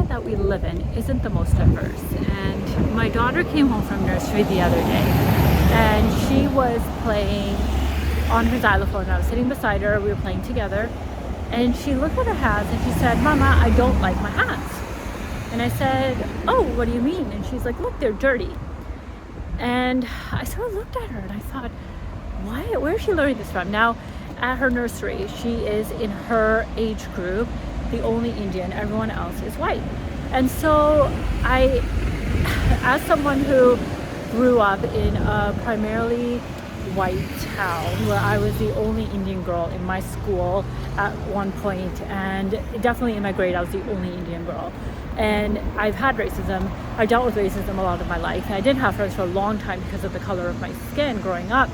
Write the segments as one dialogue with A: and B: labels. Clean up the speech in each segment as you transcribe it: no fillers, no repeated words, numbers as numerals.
A: environment that we live in isn't the most diverse. And my daughter came home from nursery the other day, and she was playing on her xylophone. I was sitting beside her, we were playing together, and she looked at her hands and she said, "Mama, I don't like my hands." And I said, "Oh, what do you mean?" And she's like, "Look, they're dirty." And I sort of looked at her and I thought, where is she learning this from? Now, at her nursery, she is in her age group, the only Indian, everyone else is white. And so I, as someone who grew up in a primarily white town where I was the only Indian girl in my school at one point, and definitely in my grade I was the only Indian girl, and I've had racism. I dealt with racism a lot of my life, and I didn't have friends for a long time because of the color of my skin growing up.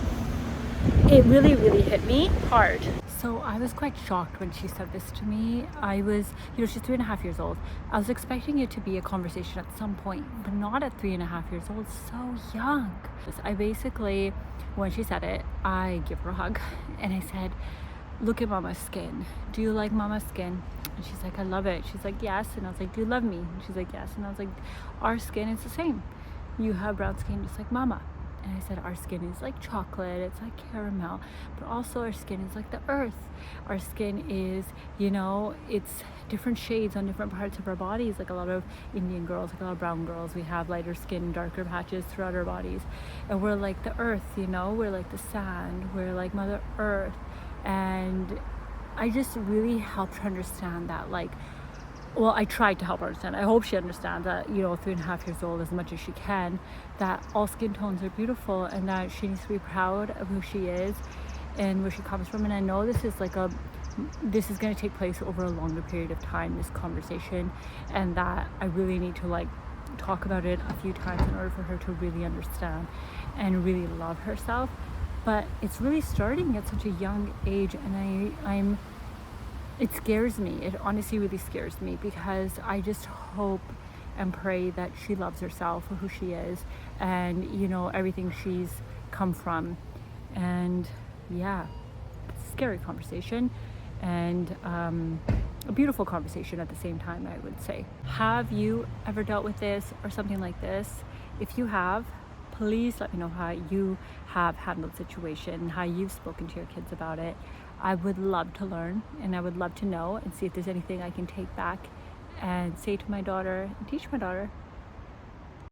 A: It really hit me hard. So I was quite shocked when she said this to me. I was, she's 3.5 years old. I was expecting it to be a conversation at some point, but not at 3.5 years old, so young. I basically, when she said it, I give her a hug and I said, "Look at Mama's skin. Do you like Mama's skin?" And she's like, "I love it." She's like, "Yes." And I was like, "Do you love me?" And she's like, "Yes." And I was like, "Our skin is the same. You have brown skin just like Mama." And I said, "Our skin is like chocolate, it's like caramel, but also our skin is like the earth. Our skin is, it's different shades on different parts of our bodies, like a lot of Indian girls, like a lot of brown girls. We have lighter skin, darker patches throughout our bodies. And we're like the earth, we're like the sand, we're like Mother Earth." And I just really helped her understand that, I tried to help her understand. I hope she understands that, 3.5 years old, as much as she can, that all skin tones are beautiful and that she needs to be proud of who she is and where she comes from. And I know this is going to take place over a longer period of time, this conversation, and that I really need to talk about it a few times in order for her to really understand and really love herself. But it's really starting at such a young age, and it scares me. It honestly really scares me, because I just hope and pray that she loves herself for who she is and, everything she's come from. And yeah, it's a scary conversation and a beautiful conversation at the same time, I would say. Have you ever dealt with this or something like this? If you have, please let me know how you have handled the situation, how you've spoken to your kids about it. I would love to learn, and I would love to know and see if there's anything I can take back and say to my daughter and teach my daughter.